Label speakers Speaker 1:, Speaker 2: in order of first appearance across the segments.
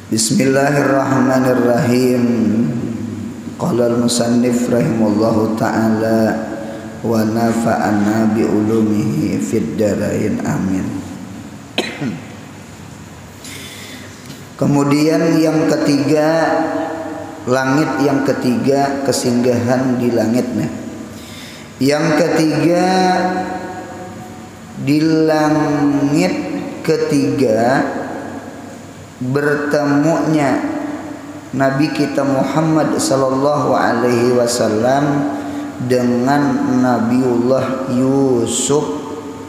Speaker 1: Bismillahirrahmanirrahim. Qala al-musannif rahimallahu ta'ala wa nafa'ana bi ulumihi fid dharain amin. Kemudian yang ketiga, langit yang ketiga, kesinggahan di langitnya. Yang ketiga, di langit ketiga bertemunya Nabi kita Muhammad sallallahu alaihi wasallam dengan Nabiullah Yusuf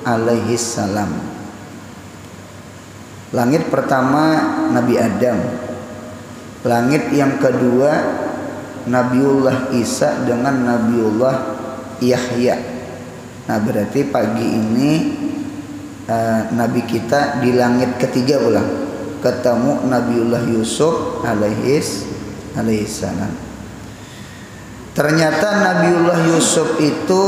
Speaker 1: alaihi salam. Langit pertama Nabi Adam. Langit yang kedua Nabiullah Isa dengan Nabiullah Yahya. Nah, berarti pagi ini Nabi kita di langit ketiga ulang ketemu Nabiullah Yusuf alaihi salam. Ternyata Nabiullah Yusuf itu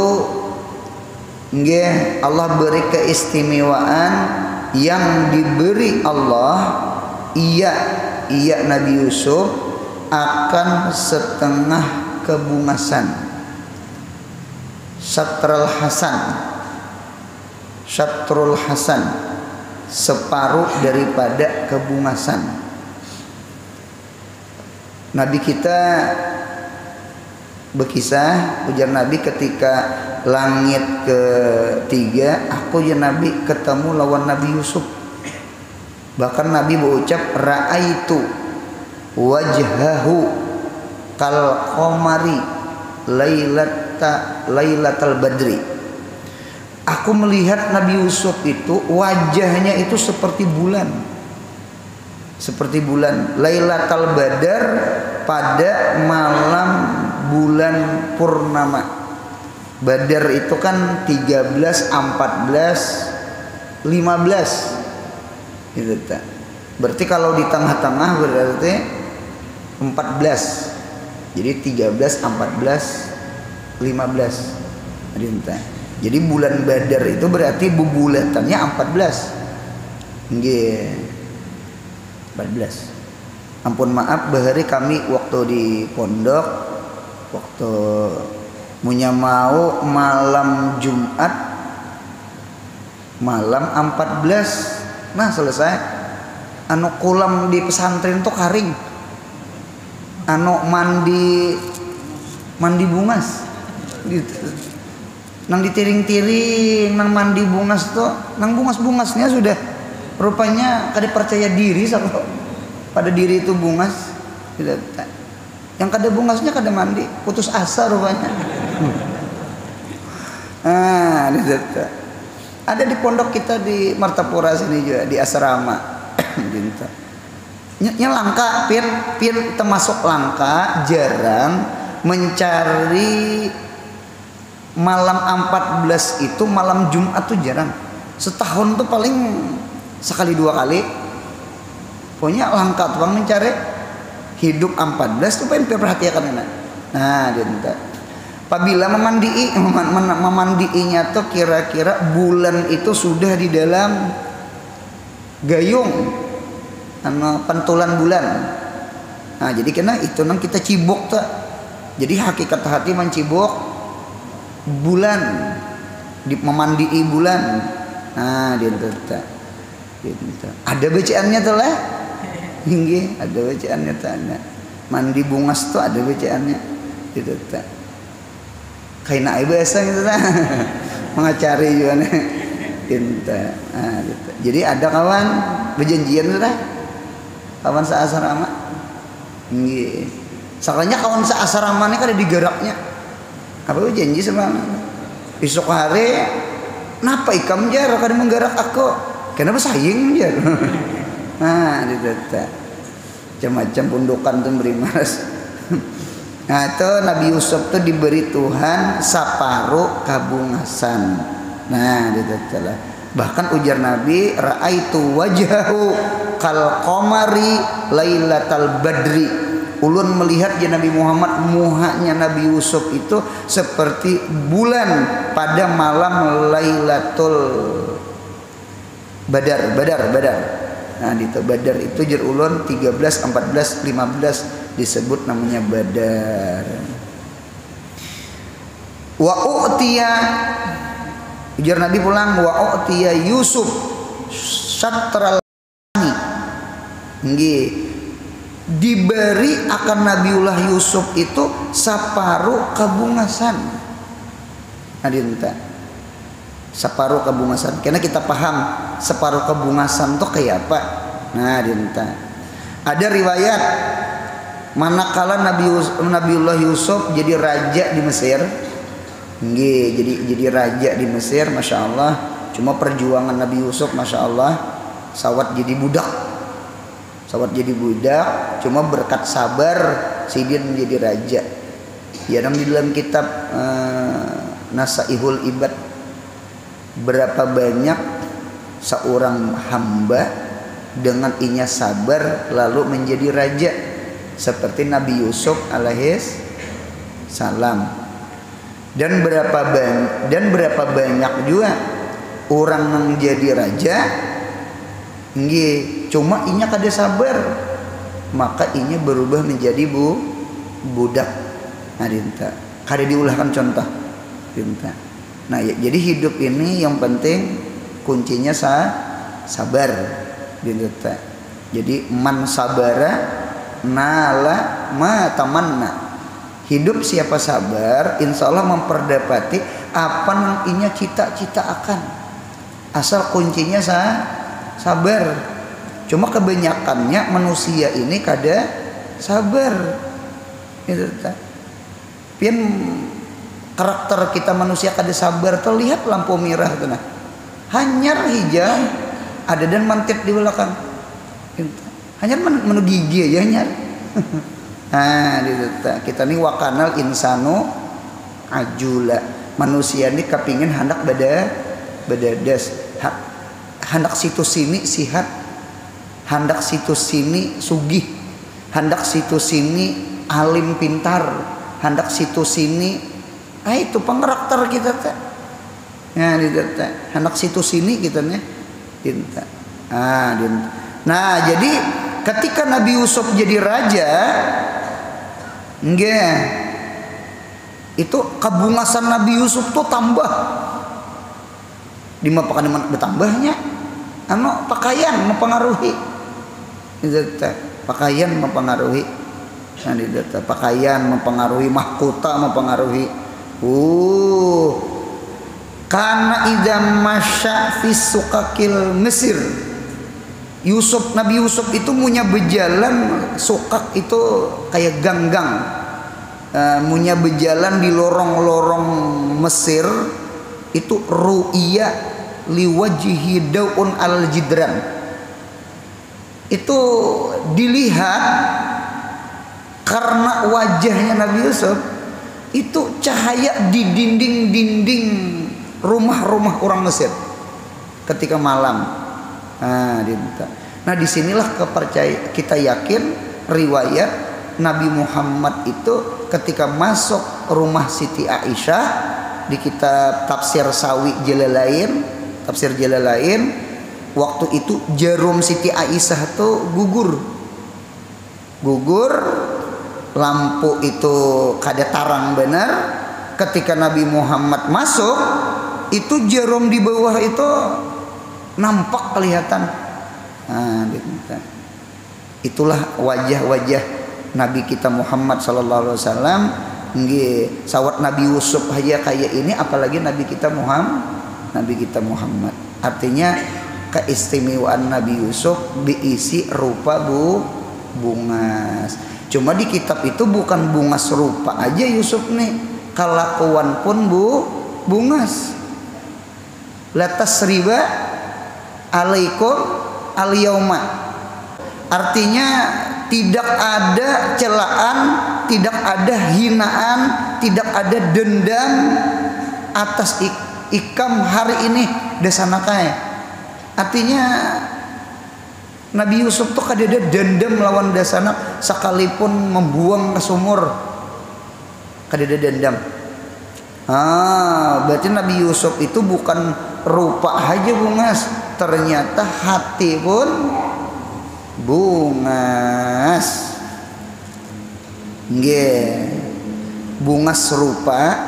Speaker 1: Allah beri keistimewaan yang diberi Allah. Ia Nabi Yusuf akan setengah kebungasan, syatrul hasan, separuh daripada kebungasan. Nabi kita berkisah, ujar Nabi, ketika langit ketiga aku ya Nabi ketemu lawan Nabi Yusuf. Bahkan Nabi berucap ra'aitu wajhahu kal qamari lailatal badri. Aku melihat Nabi Yusuf itu wajahnya itu seperti bulan. Seperti bulan Lailatul Badar pada malam bulan purnama. Badar itu kan 13, 14, 15 gitu tak. Berarti kalau di tengah-tengah berarti 14. Jadi 13, 14, 15 Adinta. Jadi bulan Badar itu berarti bubulatannya 14. Nggih. 14. Ampun maaf bahari kami waktu di pondok waktu munya mau malam Jumat malam 14. Nah, selesai anu kolam di pesantren tuh karing. Anu mandi bungas gitu. Nang ditiring-tiring, nang mandi bungas tuh, nang bungas-bungasnya sudah rupanya kada percaya diri sama pada diri itu bungas. Yang kada bungasnya kada mandi, putus asa rupanya. Ada di pondok kita di Martapura sini juga di asrama. Nya langka, pir termasuk langka, jarang mencari malam 14 itu malam Jumat tuh jarang. Setahun tuh paling sekali dua kali. Pokoknya langka tuh bang mencari hidup 14 tuh pengen perhatikan enak. Nah, dia minta. Apabila memandiinya tuh kira-kira bulan itu sudah di dalam gayung, pentulan bulan. Nah, jadi kena itu nang kita cibok tuh. Jadi hakikat hati mencibok bulan, memandii bulan. Nah, dia minta. Ada bacaannya tuh lah. Hingga ada bacaannya tanya. Mandi bungas tuh ada bacaannya. Gitu tak. Kayak naik biasa gitu tak. Mengacari juga nih. Gitu. Nah, gitu. Jadi ada kawan berjanjian tuh tak. Kawan seasrama. Hingga. Soalnya kawan seasrama ini kan ada di geraknya. Apa janji sama besok hari napa ikam jar kada menggerak aku kenapa sayang jar. Nah, ditata macam-macam pundukan tuh beri mas. Nah, itu Nabi Yusuf tuh diberi Tuhan separuh kabungasan. Nah, ditata lah. Bahkan ujar Nabi ra'aitu wajhahu kal qamari lailatal badri. Ulun melihat ya Nabi Muhammad, muhanya Nabi Yusuf itu seperti bulan pada malam Lailatul Badar. Nah di Badar itu jer ulun 13, 14, 15 disebut namanya Badar. Wa u'tiya ujar Nabi pulang, wa u'tiya Yusuf syatral nggih, diberi akan Nabiullah Yusuf itu separuh kabungasan. Adinta separuh kabungasan, karena kita paham separuh kabungasan itu kayak apa. Nah adinta ada riwayat manakala Nabiullah Yusuf jadi raja di Mesir. Nggih, jadi raja di Mesir, masya Allah. Cuma perjuangan Nabi Yusuf, masya Allah, sawat jadi budak. Cuma berkat sabar Sidin menjadi raja. Ya di dalam kitab Nasaihul Ibad, berapa banyak seorang hamba dengan inya sabar lalu menjadi raja, seperti Nabi Yusuf alaihis salam. Dan berapa banyak juga orang yang jadi raja nggih, cuma inya kada sabar, maka inya berubah menjadi budak. Nah dinta kada diulahkan contoh dinta. Nah ya, jadi hidup ini yang penting kuncinya sabar dinta. Jadi man sabara nala ma tamanna. Hidup siapa sabar, insya Allah memperdapati apa yang inya cita-cita akan. Asal kuncinya sabar. Cuma kebanyakannya manusia ini kada sabar. Itu pian karakter kita manusia kada sabar. Terlihat lampu merah itu nah. Hanyar hijau ada dan mantit di belakang. Hanyar menu gigi aja hanyar. Nah, kita nih wakanal insanu ajula. Manusia ini kepingin hendak badadas, hendak situ sini sihat, hendak situ sini sugih, hendak situ sini alim pintar, hendak situ sini itu pengkarakter kita teh. Nah, hendak situ sini kita nih dinta. Nah, jadi ketika Nabi Yusuf jadi raja, nggih, itu kabungasan Nabi Yusuf tuh tambah. Di mapakan bertambahnya, pakaian mempengaruhi. Pakaian mempengaruhi. Pakaian mempengaruhi, mahkota mempengaruhi. Karena idam masya fi suqaqil Mesir. Nabi Yusuf itu punya berjalan sukak itu kayak ganggang, punya berjalan di lorong-lorong Mesir itu ru'iyah liwajihi daun al jidran, itu dilihat karena wajahnya Nabi Yusuf itu cahaya di dinding-dinding rumah-rumah orang Mesir ketika malam. Nah disinilah kita yakin riwayat Nabi Muhammad itu ketika masuk rumah Siti Aisyah di kitab Tafsir Jalalain, waktu itu jarum Siti Aisyah tuh gugur, lampu itu kada tarang benar. Ketika Nabi Muhammad masuk, itu jarum di bawah itu nampak kelihatan. Itulah wajah-wajah Nabi kita Muhammad sallallahu alaihi wasallam. Nggih, sawat Nabi Yusuf aja kayak ini, apalagi Nabi kita Muhammad. Artinya keistimewaan Nabi Yusuf diisi rupa bungas. Cuma di kitab itu bukan bungas rupa aja Yusuf nih, kelakuan pun bungas. Latas riba alaikum al-yauma, artinya tidak ada celaan, tidak ada hinaan, tidak ada dendam atas ikam hari ini desanakai. Artinya Nabi Yusuf tuh kada ada dendam lawan dasana, sekalipun membuang ke sumur kada ada dendam. Berarti Nabi Yusuf itu bukan rupa aja bungas, ternyata hati pun bungas. Nggih. Bungas serupa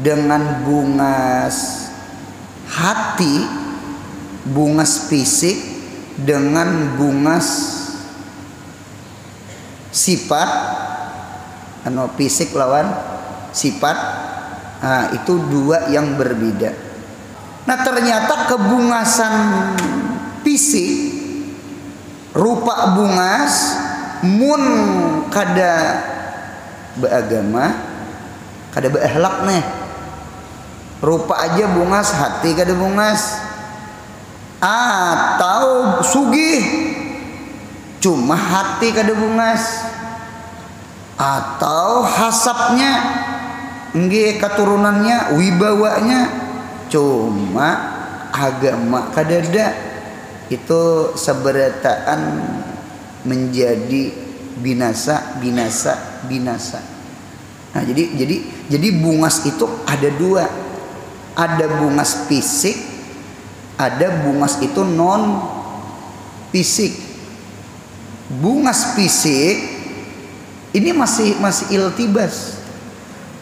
Speaker 1: dengan bungas hati, bungas fisik dengan bungas sifat, fisik lawan sifat. Nah, itu dua yang berbeda. Nah, ternyata kebungasan fisik rupa bungas mun kada beragama, kada berakhlak nih. Rupa aja bungas, hati kada bungas. Atau sugih cuma hati kada bungas. Atau hasapnya, nggih keturunannya, wibawanya cuma agama kadada. Itu seberataan menjadi binasa. Nah, jadi bungas itu ada dua. Ada bungas fisik, ada bungas itu non fisik. Bungas fisik ini masih iltibas.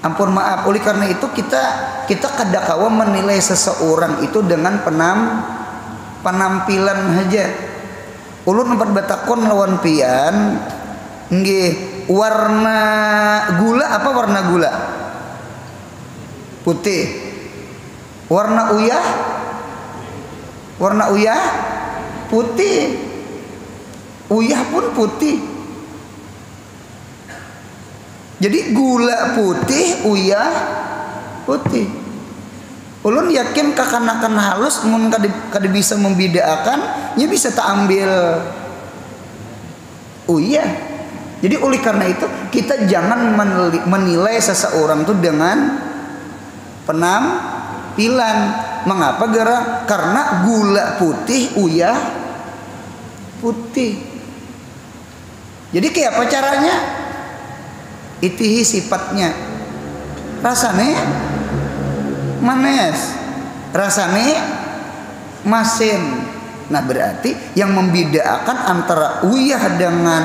Speaker 1: Ampun maaf, oleh karena itu kita kadakawa menilai seseorang itu dengan penampilan saja. Ulun nempat batakon lawan pian, nggih, warna gula apa warna gula? Putih. Warna uyah? Warna uyah? Putih. Uyah pun putih. Jadi gula putih, uyah putih. Ulun yakin kakanakan halus mun kada bisa membedakan, nya bisa tak ambil uyah. Jadi oleh karena itu kita jangan menilai seseorang itu dengan penampilan. Mengapa? Karena gula putih, uyah putih. Jadi kayak apa caranya? Itihi sifatnya. Rasane manis, rasane masin. Nah, berarti yang membedakan antara uyah dengan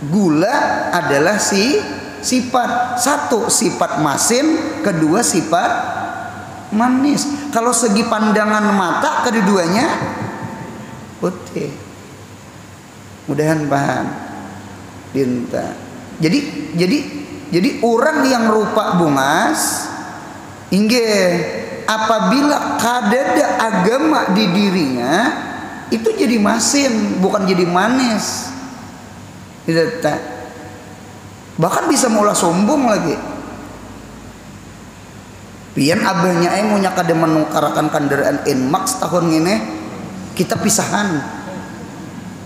Speaker 1: gula adalah sifat. Satu sifat masin, kedua sifat manis. Kalau segi pandangan mata keduanya putih. Mudahan paham. Dinta. Jadi orang yang rupa bungas, inggih, apabila kadada agama di dirinya, itu jadi masin, bukan jadi manis. Bahkan bisa mula sombong lagi. Pian abahnya mau nyakade menukarakan kendaraan Nmax tahun ini, kita pisahan.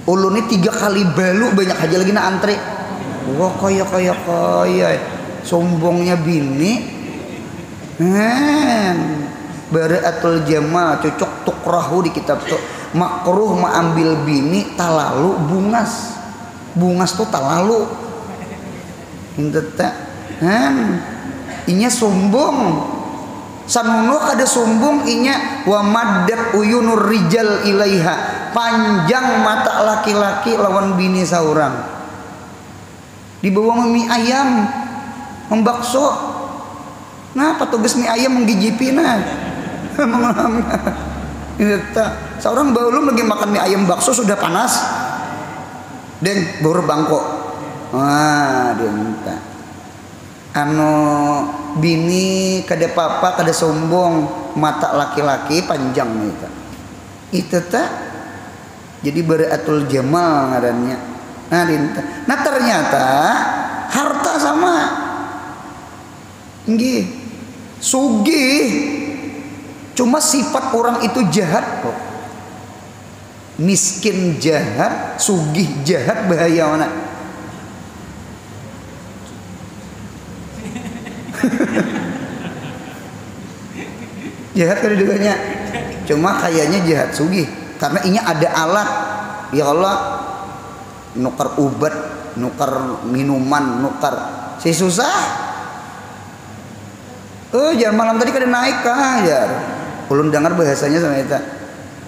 Speaker 1: Ulunnya 3 kali balu banyak aja lagi na antri. Wah kaya sombongnya bini. Baraatul jamal cocok tukrahu di kitab tuh. Makruh ambil bini talalu bungas tuh talalu. Indeta inya sombong. Sanuno kada sombong inya wa maddat uyunur rijal ilaiha, panjang mata laki-laki lawan bini saurang. Dibawa mie ayam membakso. Nah, petugas mie ayam menggigipina. Seorang belum lagi makan mie ayam bakso sudah panas. Deng, baru bangkok. Wah, dia minta. Bini kada papa kada sombong, mata laki-laki panjang itu tak. Jadi baratul jamal ngarannya. Nah ternyata harta sama. Nggih. Sugih. Cuma sifat orang itu jahat kok. Miskin jahat, sugih jahat, bahaya mana? Jahat kan dua-duanya. Cuma kayaknya jahat sugih karena ini ada alat. Ya Allah, nukar obat, nukar minuman, nukar si susah. Jangan malam tadi kada naik kah jar. Ulun dengar bahasanya sama kita.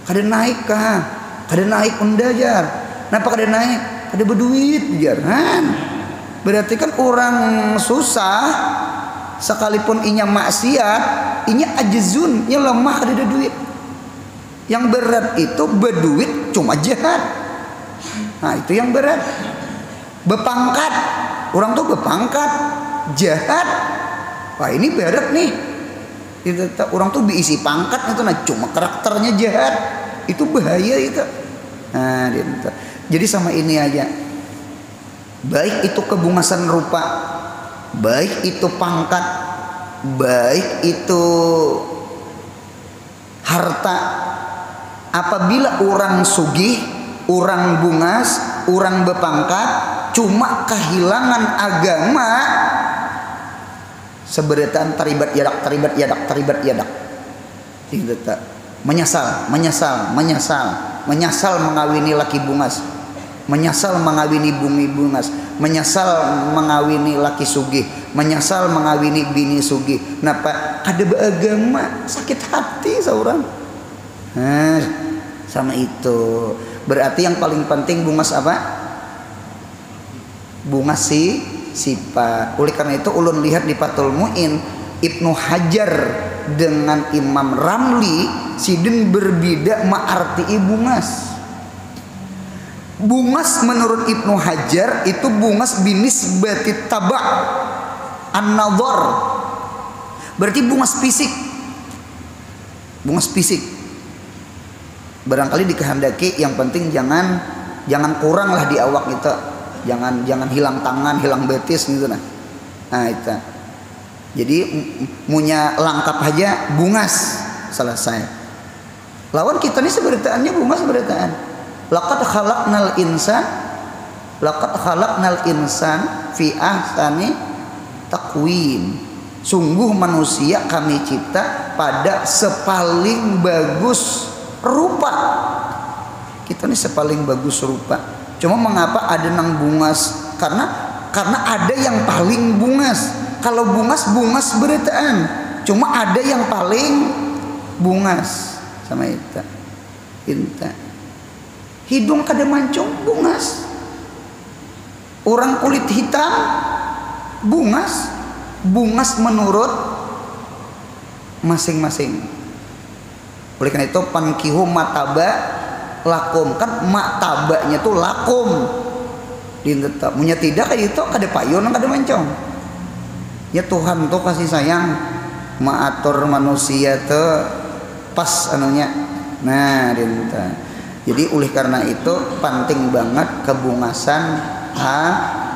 Speaker 1: Kada naik kah? Kada naik unda jar. Kenapa kada naik? Kada berduit biaran. Berarti kan orang susah sekalipun inya maksiat, inya ajizun, inya lemah kada ada duit. Yang berat itu berduit cuma jahat. Nah, itu yang berat. Bepangkat, orang tuh bepangkat, jahat. Wah, ini berat nih. Itu orang tuh diisi pangkat itu, nah cuma karakternya jahat. Itu bahaya itu. Nah, gitu. Jadi sama ini aja. Baik itu kebungasan rupa, baik itu pangkat, baik itu harta. Apabila orang sugih, orang bungas, orang bepangkat, cuma kehilangan agama, seberataan taribat yadak. Gitu tak. Menyesal mengawini laki bungas, menyesal mengawini bumi bungas, menyesal mengawini laki sugih, menyesal mengawini bini sugih. Napa? Kada beragama, sakit hati seorang. Nah, sama itu. Berarti yang paling penting bungas apa? Bungas sifat. Oleh karena itu ulun lihat di Fathul Muin, Ibnu Hajar dengan Imam Ramli sidin berbeda ma'arti bungas. Bungas menurut Ibnu Hajar itu bungas binisbati taba' an-nadhar. Berarti bungas fisik. Bungas fisik. Barangkali dikehendaki yang penting jangan kurang lah di awak kita. Jangan hilang tangan, hilang betis gitu nah. Nah, itu. Jadi punya lengkap aja bungas selesai. Lawan kita ini seberitaannya bungas seberitaan. Laqad khalaqnal insan fi ahsani taqwim. Sungguh manusia kami cipta pada sepaling bagus rupa. Kita ini sepaling bagus rupa. Cuma mengapa ada nang bungas? Karena ada yang paling bungas. Kalau bungas beritaan. Cuma ada yang paling bungas sama itu. Inta. Hidung kada mancung bungas. Orang kulit hitam bungas. Bungas menurut masing-masing. Oleh karena itu pankihu mataba lakum, kan matabanya tuh lakum. Dintetap. Munya tidak kayak itu kada payun kada mancung. Ya Tuhan tuh kasih sayang maatur manusia tuh pas anunya. Nah, dinta. Jadi oleh karena itu penting banget kebungasan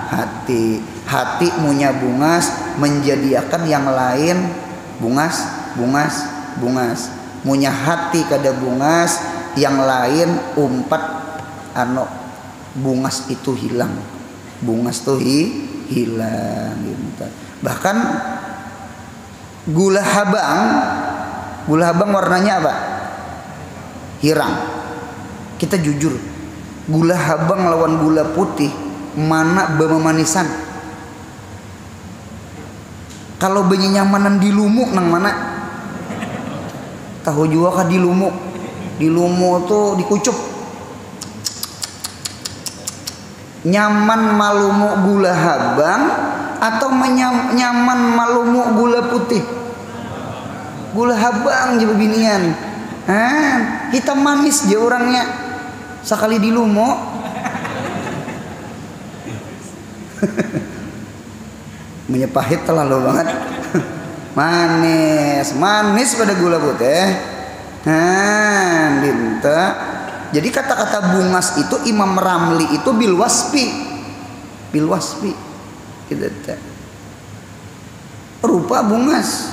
Speaker 1: hati. Hati munya bungas menjadikan yang lain bungas. Munya hati kada bungas, yang lain umpat bungas itu hilang. Bungas tuh hilang gitu. Bahkan gula habang warnanya apa? Hirang. Kita jujur, gula habang lawan gula putih mana bemanisan? Kalau benyamanan di lumuk nang mana? Tahu juga kah di lumuk? Di lumuk tuh dikucup. Nyaman malumu gula habang atau nyaman malumu gula putih? Gula habang je binian. Hitam manis je orangnya. Sekali di lumuk. Menyepahit terlalu banget. Manis pada gula putih. Dinta. Jadi kata-kata bungas itu Imam Ramli itu bilwaspi. Gitu. Rupa bungas.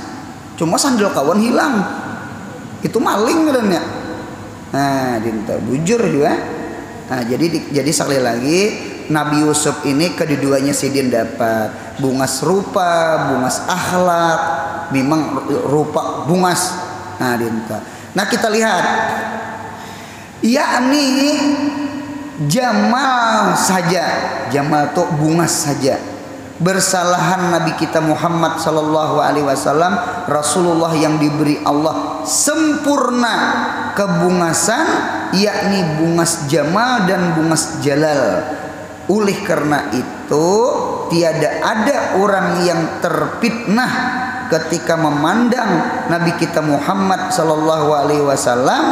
Speaker 1: Cuma sandal kawan hilang. Itu maling katanya. Dinta bujur juga. Jadi sekali lagi Nabi Yusuf ini kedua-duanya sidin dapat bungas rupa, bungas akhlak, memang rupa bungas. Dinta. Nah kita lihat, yakni Jamal saja, Jamal tuh bungas saja. bersalahan Nabi kita Muhammad sallallahu alaihi wasallam, Rasulullah yang diberi Allah sempurna kebungasan, yakni bungas jamal dan bungas jalal. Oleh karena itu tiada ada orang yang terfitnah ketika memandang Nabi kita Muhammad sallallahu alaihi wasallam,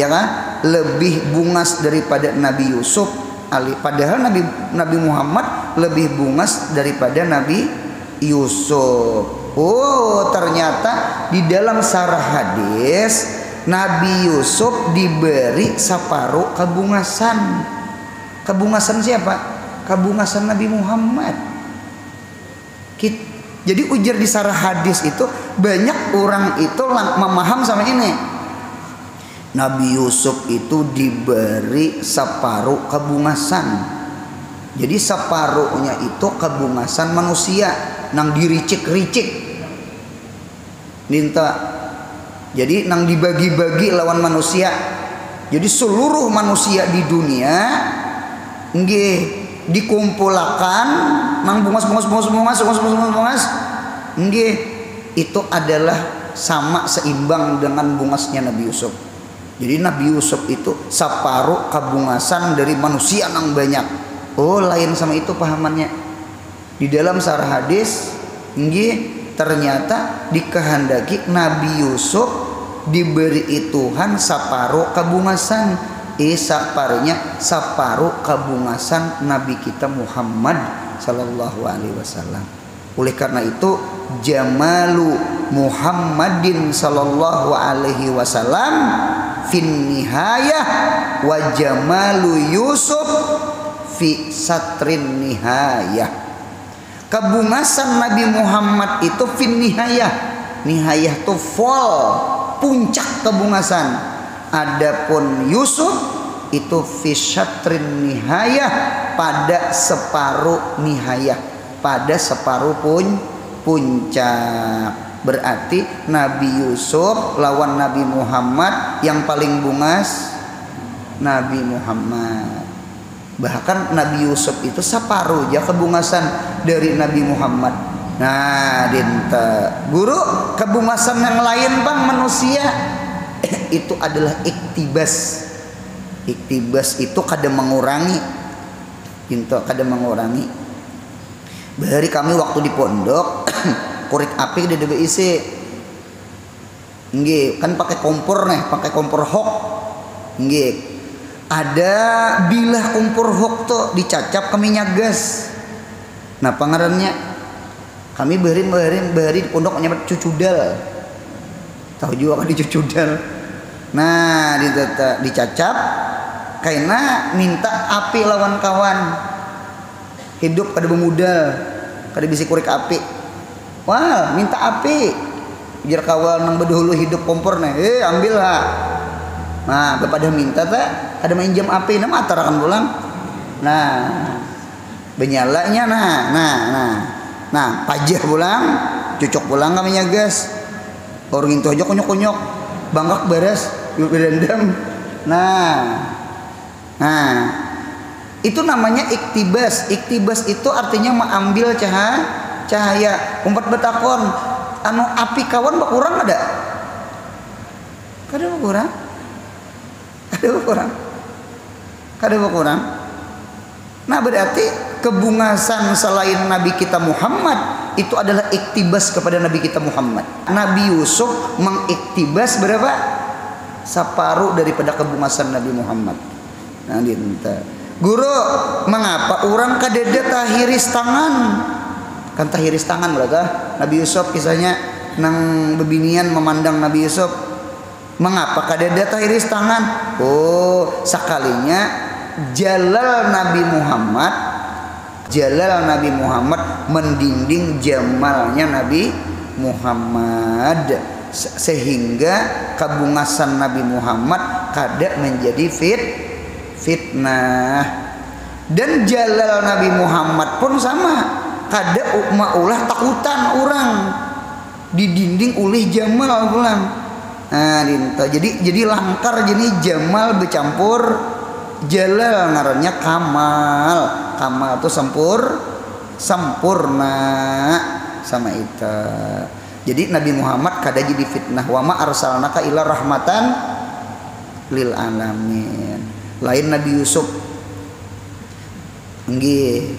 Speaker 1: ya kan, lebih bungas daripada Nabi Yusuf. Padahal Nabi Muhammad lebih bungas daripada Nabi Yusuf. Oh, ternyata di dalam sarah hadis Nabi Yusuf diberi separuh kebungasan. Kebungasan siapa? Kebungasan Nabi Muhammad. Jadi ujar di sarah hadis itu banyak orang itu memaham sama ini. Nabi Yusuf itu diberi separuh kebungasan. Jadi separuhnya itu kebungasan manusia nang diricik-ricik. Minta. Jadi nang dibagi-bagi lawan manusia. Jadi seluruh manusia di dunia nggih dikumpulkan nang bungas nggih itu adalah sama seimbang dengan bungasnya Nabi Yusuf. Jadi Nabi Yusuf itu separuh kebungasan dari manusia yang banyak. Oh, lain sama itu pahamannya. Di dalam sarah hadis nggih ternyata dikehendaki Nabi Yusuf diberi Tuhan separuh kebungasan. Separuhnya separuh kebungasan Nabi kita Muhammad sallallahu alaihi wasallam. Oleh karena itu jamalu Muhammadin sallallahu alaihi wasallam fin nihayah wa jamalu Yusuf fi satrin nihayah. Kebungasan Nabi Muhammad itu fin nihayah. Nihayah itu full, puncak kebungasan. Adapun Yusuf itu fi satrin nihayah, pada separuh nihayah, pada separuh puncak. Berarti Nabi Yusuf lawan Nabi Muhammad yang paling bungas Nabi Muhammad. Bahkan Nabi Yusuf itu separuh aja kebungasan dari Nabi Muhammad. Nah, dinta guru kebungasan yang lain bang manusia itu adalah iktibas. Iktibas itu kada mengurangi. Dinta kada mengurangi. Bahari kami waktu di pondok kurik api di DBIC nggih kan pakai kompor nih, pakai kompor hok nggih. Ada bilah kompor hok tuh dicacap ke minyak gas. Nah pangarannya kami bahari di pondok nyebut cucudal. Tahu juga kan di cucudal. Nah dicacap karena minta api lawan kawan. Hidup kada bermodal, kada bisa kurik api. Wah, minta api. Biar kawal nang bedahulu hidup kompor nih. Ambil lah. Nah, kepada minta tak ada main jam api nama atarakan pulang. Nah, benyalanya nah, pajah pulang, cocok pulang kami gas. Orang itu aja konyok-konyok, bangkak beres, berendam. Nah, itu namanya iktibas. Iktibas itu artinya mengambil cahaya. Umpat betakon anu api kawan berkurang ada? Kada berkurang. Nah berarti kebungasan selain Nabi kita Muhammad itu adalah iktibas kepada Nabi kita Muhammad. Nabi Yusuf mengiktibas berapa? Separuh daripada kebungasan Nabi Muhammad. Nah dinta guru mengapa orang kadeda tahiris tangan? Kan tahiris tangan berarti Nabi Yusuf kisahnya nang bebinian memandang Nabi Yusuf. Mengapa kadeda tahiris tangan? Oh, sekalinya jalal Nabi Muhammad mendinding jamalnya Nabi Muhammad, sehingga kebungasan Nabi Muhammad kada menjadi fitnah. Dan jalal Nabi Muhammad pun sama, kada ulah takutan orang didinding oleh jamal pulang. Nah, jadi langkar jadi jamal bercampur jalal, ngarannya kamal. Kamal itu sempurna sama itu. Jadi Nabi Muhammad kada jadi fitnah, wa ma arsalnaka illa rahmatan lil alamin. Lain Nabi Yusuf. Nggih.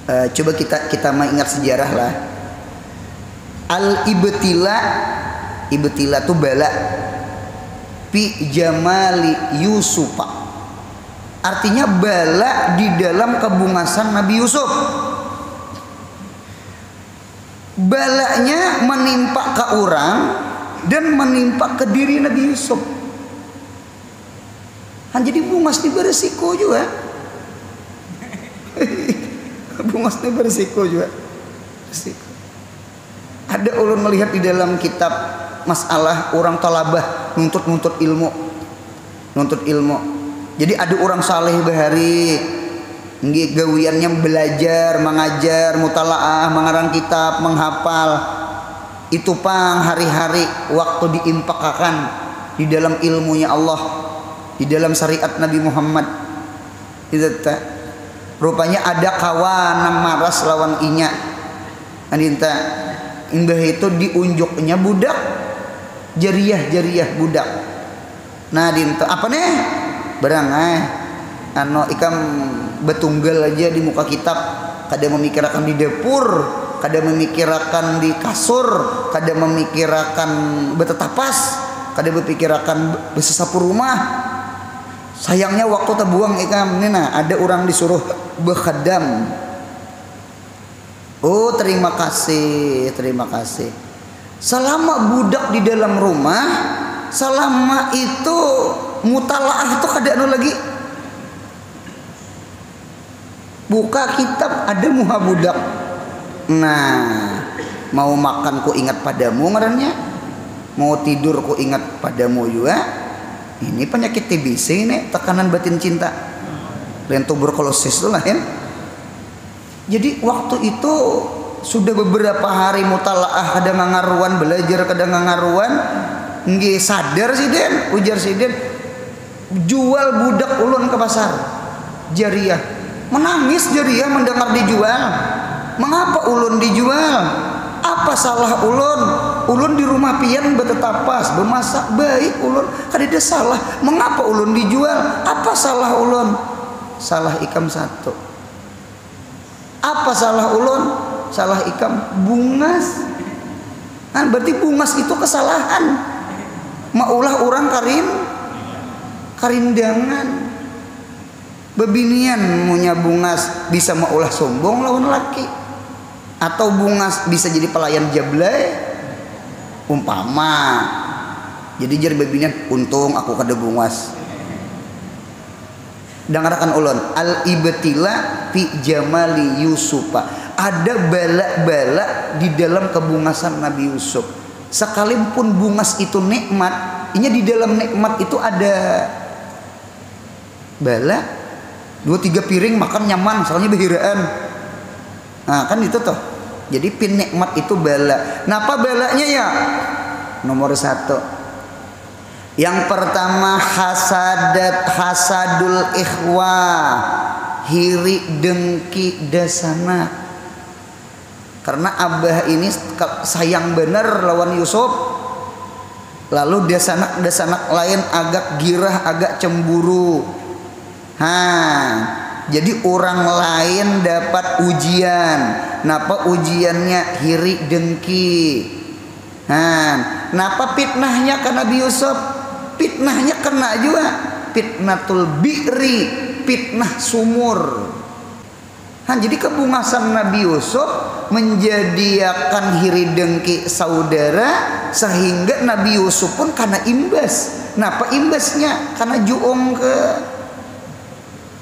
Speaker 1: Coba kita ingat sejarah lah. Ibtila tu bala fi jamali Yusufa. Artinya bala di dalam kebungasan Nabi Yusuf. Balanya menimpa ke orang dan menimpa ke diri Nabi Yusuf. Jadi bungas ini beresiko juga. Bungas ini beresiko juga. Beresiko. Ada ulun melihat di dalam kitab masalah orang talabah nuntut ilmu. Jadi ada orang saleh bahari nggih gawiannya belajar, mengajar, mutalaah, mengarang kitab, menghafal. Itu pang hari-hari waktu diimpakakan di dalam ilmunya Allah, di dalam syariat Nabi Muhammad. Itu tak. Rupanya ada kawan yang maras lawan inya. Andinta imbah itu diunjuknya budak jariah budak. Nah dinta apa nih? Berangai ikam betunggal aja di muka kitab, kada memikirkan di dapur, kada memikirkan di kasur, kada memikirkan betetapas, kada berpikirkan besesapu rumah. Sayangnya waktu terbuang ikam nina ada orang disuruh bekhadam. Oh terima kasih. Selama budak di dalam rumah, selama itu mutalaah itu kada anu lagi. Buka kitab ada muha budak. Nah, mau makan ku ingat padamu ngarannya. Mau tidur ku ingat padamu juga. Ini penyakit TBC ini, tekanan batin cinta. Dan tuberkulosis itu lah ya. Jadi waktu itu sudah beberapa hari mutalaah kada ngangaruan, belajar kada ngangaruan. Nggih sadar si Den, ujar si Den. Jual budak ulun ke pasar. Jariah. Menangis jariah mendengar dijual. Mengapa ulun dijual? Apa salah ulun? Ulun di rumah pian betetapas, bemasak baik ulun. Kada ada salah. Mengapa ulun dijual? Apa salah ulun? Salah ikam satu. Apa salah ulun? Salah ikam bungas. Kan berarti bungas itu kesalahan. Maulah orang karindangan. Bebinian munya bungas bisa maulah sombong lawan laki, atau bungas bisa jadi pelayan jablay umpama. Jadi jadi bebinian untung aku kada bungas. Dangarakan ulun al-ibtila fi jamali Yusufa. Ada bala-bala di dalam kebungasan Nabi Yusuf. Sekalipun bungas itu nikmat, inya di dalam nikmat itu ada bala. 2-3 piring makan nyaman, soalnya behiraan. Nah kan itu tuh. Jadi pin nikmat itu bala. Nah apa balanya ya? Nomor 1. Yang pertama hasadul ikhwah, hiri dengki dasana. Karena abah ini sayang bener lawan Yusuf. Lalu dasanak lain agak girah, agak cemburu. Jadi orang lain dapat ujian. Napa ujiannya hiri dengki. Napa fitnahnya ke Nabi Yusuf? Fitnahnya kena juga. Fitnatul bi'ri, fitnah sumur. Jadi kebungasan Nabi Yusuf menjadikan hiri dengki saudara, sehingga Nabi Yusuf pun karena imbas. Napa imbasnya? Karena juong ke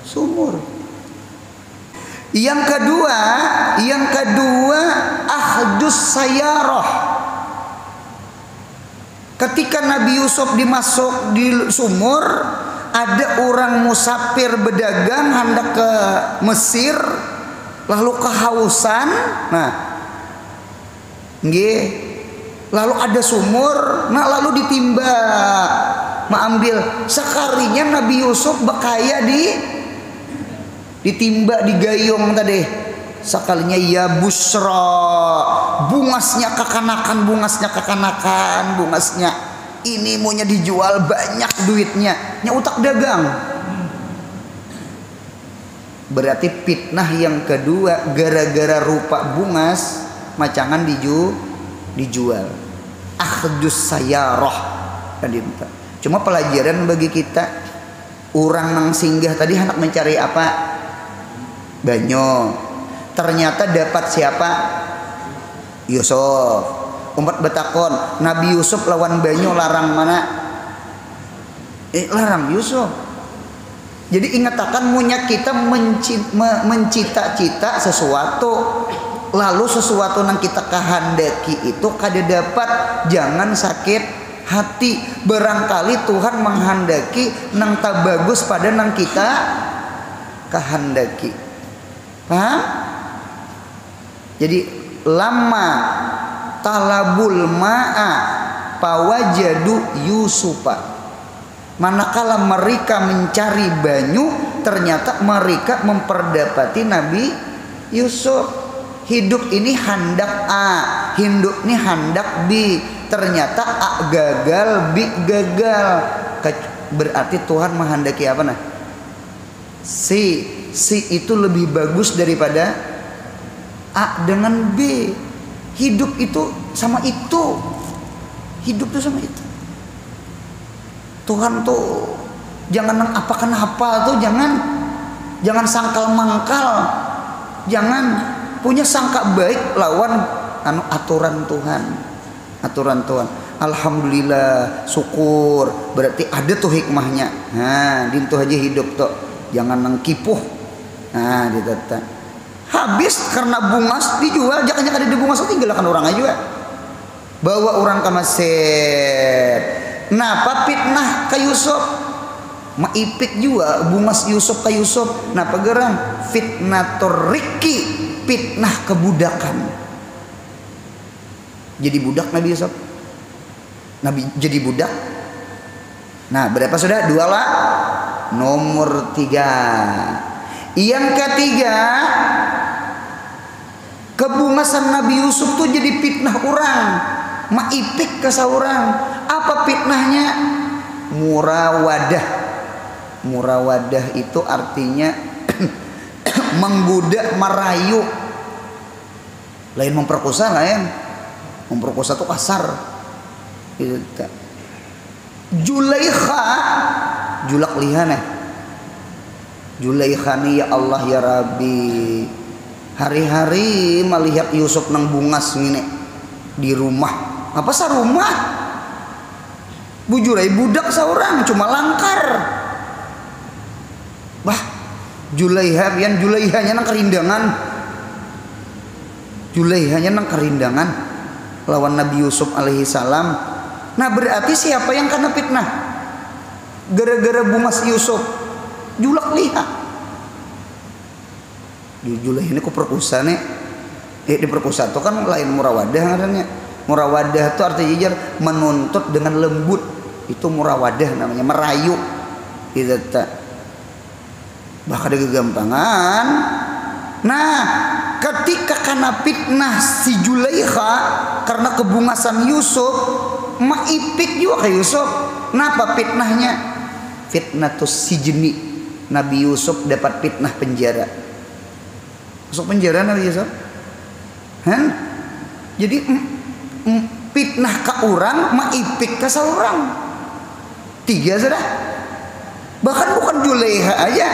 Speaker 1: sumur. Yang kedua ahdus sayarah. Ketika Nabi Yusuf dimasuk di sumur, ada orang musafir berdagang hendak ke Mesir, lalu kehausan. Lalu ada sumur, lalu ditimba, mengambil. Sekalinya Nabi Yusuf bekaya ditimba di gayung tadi. Sakalinya ya busra, bungasnya kekanakan, bungasnya ini maunya dijual banyak duitnya, nya utak dagang. Berarti fitnah yang kedua gara-gara rupa bungas macangan dijual. Akhdus sayaroh kan diminta. Cuma pelajaran bagi kita, orang nang singgah tadi hendak mencari apa? Banyo. Ternyata dapat siapa? Yusuf. Umat betakon, Nabi Yusuf lawan banyo larang mana? Larang Yusuf. Jadi ingatakan munya kita mencita-cita sesuatu, lalu sesuatu yang kita kehendaki itu kada dapat, jangan sakit hati. Barangkali Tuhan menghendaki nang tak bagus pada nang kita kehendaki. Paham? Jadi lama talabul ma'a pawajadu Yusufa. Manakala mereka mencari banyu, ternyata mereka memperdapati Nabi Yusuf. Hidup ini hendak A, hidup ini hendak B. Ternyata A gagal, B gagal. Berarti Tuhan menghendaki apa nah? C itu lebih bagus daripada A dengan B. Hidup itu sama itu. Hidup itu sama itu. Tuhan tuh jangan apa tuh, jangan sangkal mangkal, jangan punya sangka baik lawan aturan Tuhan. Alhamdulillah, syukur, berarti ada tuh hikmahnya. Nah, dintu aja hidup tuh, jangan nangkipuh. Nah, ditata. Habis karena bungas dijual, jangan ada di bungas tinggalkan orang aja. Bawa orang ke Mesir. Napa fitnah ke Yusuf? Maipik juga bungas Yusuf ke Yusuf. Napa gerang? Fitnatur riki, fitnah kebudakan. Jadi budak Nabi Yusuf. Nabi jadi budak. Nah, berapa sudah? 2 lah. Nomor 3. Yang ketiga, kebungasan Nabi Yusuf tuh jadi fitnah orang, maipik ke seorang. Apa fitnahnya? Murawadah itu artinya menggoda, merayu. Lain memperkosa, lain memperkosa tuh kasar. Julaikha, julak lihaneh. Julaikhani ya Allah ya Rabbi, hari-hari melihat Yusuf nang bungas ngene di rumah. Apa sa rumah? Bujurai budak seorang cuma langkar. Bah, Julaihanya nang kerindangan. Julaihanya nang kerindangan lawan Nabi Yusuf alaihi salam. Nah, berarti siapa yang kena fitnah? Gara-gara bungas Yusuf. Julak liha. Julak ini kok perkosa nih. Di perkosa itu kan lain murawadah ngarannya. Murawadah itu artinya menuntut dengan lembut. Itu murawadah namanya, merayu. Itu tak. Bahkan ada kegampangan. Nah, ketika kena fitnah si Julaikha karena kebungasan Yusuf, maipik juga ke Yusuf. Napa fitnahnya? Fitnatus sijni. Nabi Yusuf dapat fitnah penjara. Masuk penjara Nabi Yusuf. Jadi fitnah ke orang, maipik ke seorang. 3 sudah. Bahkan bukan Julaiha aja.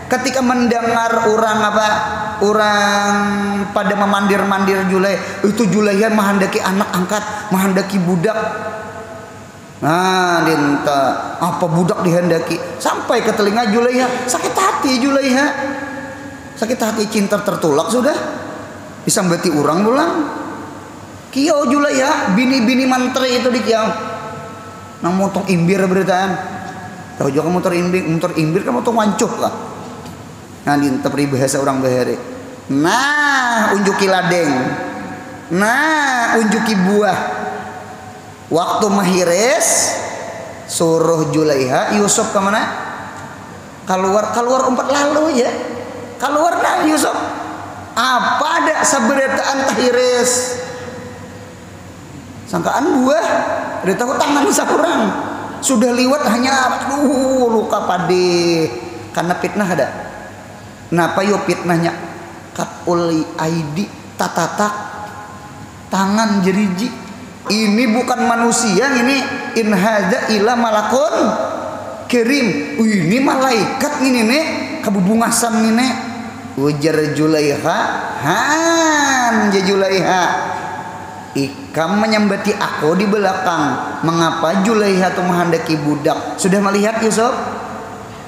Speaker 1: Ketika mendengar orang pada memandir-mandir Julaiha, itu Julaiha menghendaki anak angkat, menghendaki budak. Nah, dinta apa budak dihendaki sampai ke telinga Julaiha, sakit hati Julaiha, sakit hati, cinta tertolak sudah disambati orang pulang. Kiau Julaiha, bini-bini mantri itu di kiau nang motong imbir beritaan. Tahu juga motor imbir kan motong wancuh lah. Nah, dinta peribahasa orang bahari. Nah, unjuki ladeng. Nah, unjuki buah. Waktu mahires suruh Julaiha Yusuf ke mana? Keluar umpat lalu ya. Keluar nah Yusuf. saberetaan tahiris sangkaan buah udah tahu tangan sakurang sudah liwat hanya luka pade karena fitnah ada. Kenapa yo fitnahnya katul aidi tatatak tangan jeriji. Ini bukan manusia, ini in hadza ila malakun kirim. Ini malaikat ini nih kabubungasan ini ujar Julaiha han Julaiha ikam menyambati aku di belakang. Mengapa Julaiha tuh menghendaki budak? Sudah melihat Yusuf?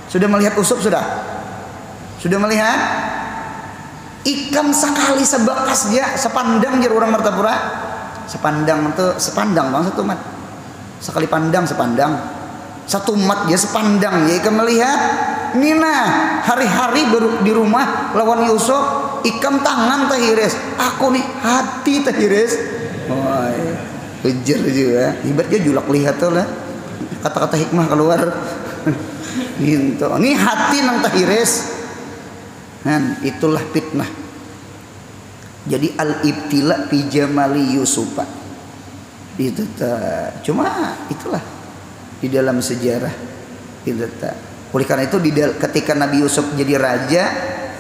Speaker 1: Sudah melihat Usop? Sudah melihat? Ikam sekali sebakas dia sepandang jar orang Martapura. Sepandang itu sepandang bang satu mat. Sekali pandang sepandang. Satu mat dia sepandang ya ikam melihat. Nina hari-hari baru di rumah lawan Yusuf. Ikam tangan tahiris. Aku nih hati tahiris. Wah, kejar juga. Ibaratnya julak lihat tuh lah. Kata-kata hikmah keluar. Gitu. Ini hati nang tahiris. Kan itulah fitnah. Jadi al-ibtila fi jamali Yusufa. Itu cuma itulah di dalam sejarah. Itu oleh karena itu ketika Nabi Yusuf jadi raja,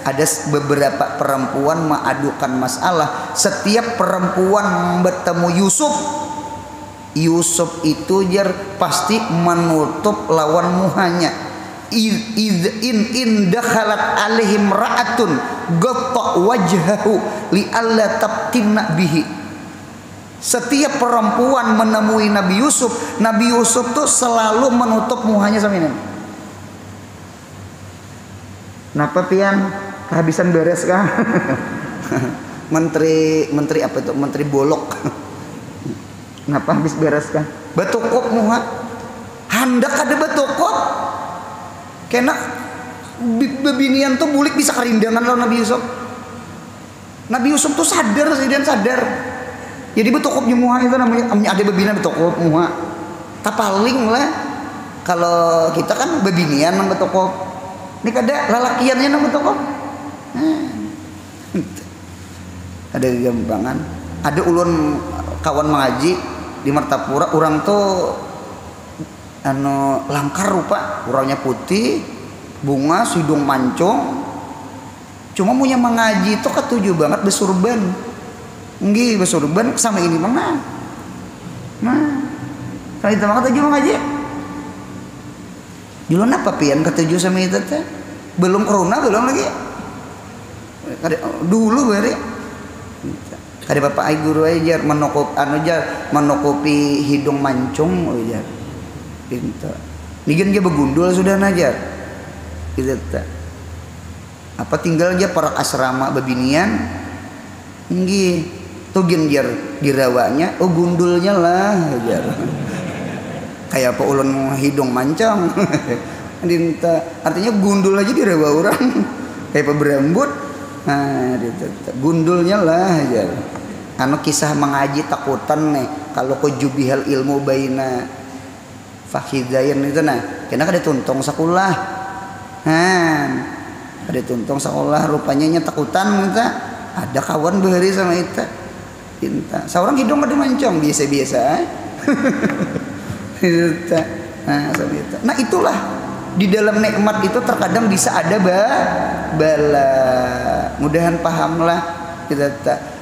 Speaker 1: ada beberapa perempuan mengadukan masalah. Setiap perempuan bertemu Yusuf itu jar pasti menutup lawan muhanya. In dakhalat alaihim ra'atun ghatta wajhahu li alla tabtinna bihi. Setiap perempuan menemui Nabi Yusuf tuh selalu menutup muhanya sama ini. Kenapa pian kehabisan beres kah? menteri apa itu? Menteri bolok. Kenapa habis beres kah? Betukop muha. Handak ada betukop. Kena bebinian tuh bulik bisa kerindangan lawan Nabi Yusuf. Nabi Yusuf tuh sadar. Jadi betukop muha itu namanya ada bebinian betukop muha. Tapaling lah. Kalau kita kan bebinian nang betukop. Ini kada lalakiannya nang betukop. Ada gampangan. Ada ulun kawan mengaji di Martapura, orang tuh langkar rupa, orangnya putih, bunga, hidung mancung. Cuma punya mengaji itu ketujuh banget besurban. Nggih, besurban sama ini mana? Nah, kalau itu mah ketujuh mengaji. Dulu apa pian ketujuh sama itu teh? Belum corona belum lagi. Dulu bari. Kada bapak ai guru aja menokopi hidung mancung aja. Pintar. Nigen dia begundul sudah najar. Gitu tak. Apa tinggal dia para asrama bebinian. Nggih. Tuh gen jar dirawanya, oh gundulnya lah ajar. Kayak apa ulun hidung mancang. Artinya gundul aja dirawa orang. Kayak apa berambut. Nah, gundulnya lah ajar. Anu kisah mengaji takutan nih kalau ko jubihal ilmu baina fakhidayan itu nah kena kada tuntung sakulah kada tuntung sakulah rupanya nya takutan minta ada kawan behari sama itu minta seorang hidung kada mancong biasa-biasa nah itulah di dalam nikmat itu terkadang bisa ada bala mudahan pahamlah kita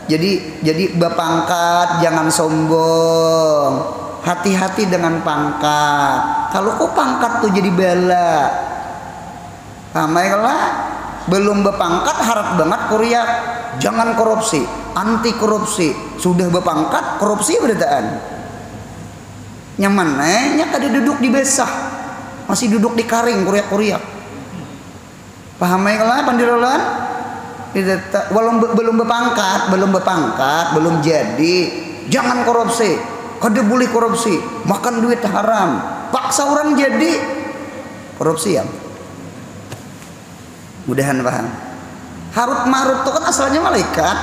Speaker 1: jadi bapangkat jangan sombong. Hati-hati dengan pangkat. Kalau kok pangkat tuh jadi bala. Lah belum berpangkat harap banget kuriak. Jangan korupsi, anti korupsi. Sudah berpangkat korupsi berdaan. Nyamannya kada duduk di besah. Masih duduk di karing kuriak-kuriak. Paham lah pandirolan? Belum berpangkat, belum jadi. Jangan korupsi. Kada boleh korupsi, makan duit haram, paksa orang jadi korupsi ya. Mudahan paham. Harut marut itu kan asalnya malaikat.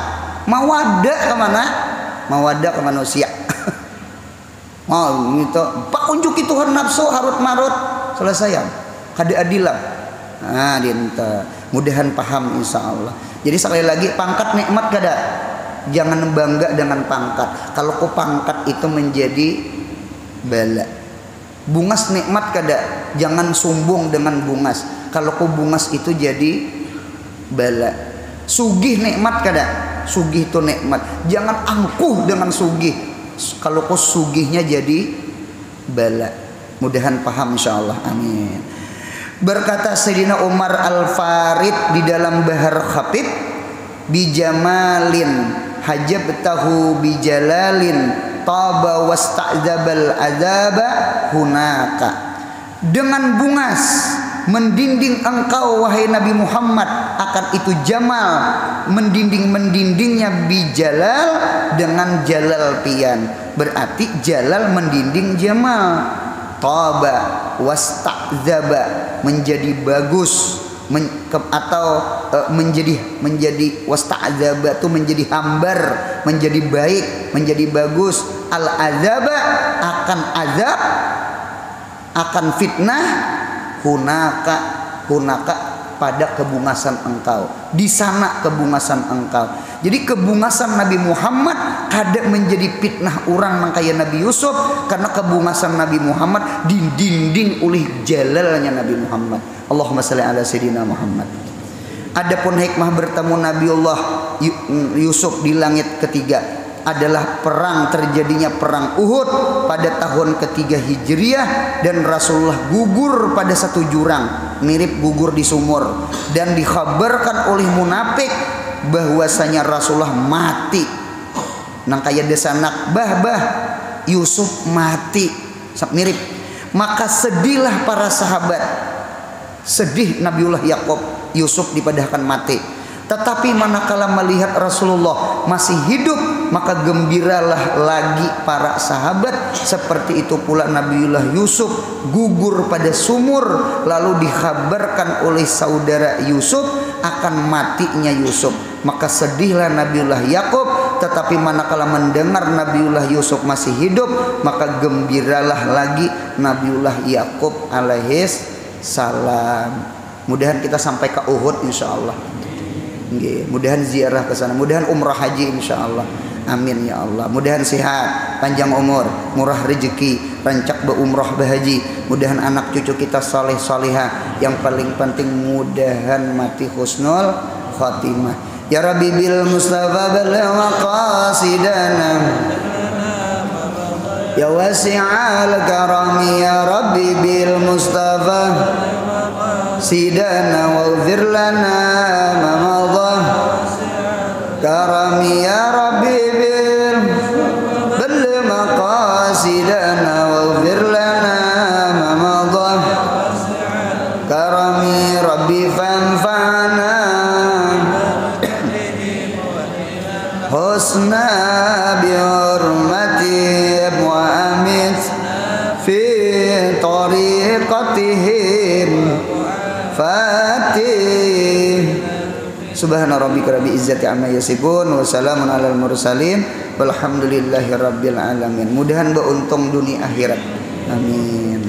Speaker 1: Mawadah kemana? Mawadah ke manusia. Oh itu pak unjuki Tuhan nafsu harut marut selesai ya. Kada adilah. Nah dinta. Mudahan paham insya Allah. Jadi sekali lagi pangkat nikmat kada. Jangan bangga dengan pangkat. Kalau ku pangkat itu menjadi bala. Bungas nikmat kada, jangan sombong dengan bungas. Kalau ku bungas itu jadi bala. Sugih nikmat kada, sugih itu nikmat. Jangan angkuh dengan sugih. Kalau ku sugihnya jadi bala. Mudahan paham insyaallah. Amin. Berkata Sayyidina Umar Al-Farid di dalam Bahar Khatib, bijamalin hajabtahu bijalalin taba wasta'zabal azaba hunaka. Dengan bungas mendinding engkau wahai Nabi Muhammad, akan itu jamal, mendindingnya bijalal dengan jalal pian. Berarti jalal mendinding jamal. Taba wasta'zaba menjadi bagus, menjadi wasta'zaba itu menjadi hambar, menjadi baik, menjadi bagus. Al azaba akan azab, akan fitnah, hunaka pada kebungasan engkau, di sana kebungasan engkau. Jadi kebungasan Nabi Muhammad kada menjadi fitnah orang nang kaya Nabi Yusuf, karena kebungasan Nabi Muhammad dinding oleh jalalnya Nabi Muhammad. Allahumma shalli ala sayyidina Muhammad. Adapun hikmah bertemu Nabiullah Yusuf di langit ketiga adalah terjadinya perang Uhud pada tahun ketiga Hijriah, dan Rasulullah gugur pada satu jurang, mirip gugur di sumur, dan dikhabarkan oleh munafik bahwasanya Rasulullah mati. Nang kaya desanak bah Yusuf mati, mirip. Maka sedihlah para sahabat, sedih Nabiullah Yakub, Yusuf dipadahkan mati. Tetapi manakala melihat Rasulullah masih hidup, maka gembiralah lagi para sahabat. Seperti itu pula Nabiullah Yusuf gugur pada sumur, lalu dikhabarkan oleh saudara Yusuf akan matinya Yusuf. Maka sedihlah Nabiullah Yakub, tetapi manakala mendengar Nabiullah Yusuf masih hidup, maka gembiralah lagi Nabiullah Yakub alaihis salam. Mudahan kita sampai ke Uhud insyaallah. Mudahan ziarah ke sana, mudahan umrah haji insyaallah. Amin ya Allah. Mudahan sehat, panjang umur, murah rezeki, rancak berumrah berhaji. Mudahan anak cucu kita saleh salihah. Yang paling penting mudahan mati husnul khatimah. Ya Rabbi bil Mustafa balagh maqasidana. Ya wasi'al karami ya Rabbi bil Mustafa sidana waghfir lana ma madha karami ya Rabbi bil maqasidana waghfir lana ma madha karami Rabbi fanfa'na husna bi hurmati wa amit fi tariqatihim Fatih. Subhana rabbika rabbil izzati amma yasifun wa salamun alal mursalin walhamdulillahi rabbil alamin. Mudahan beruntung dunia akhirat. Amin.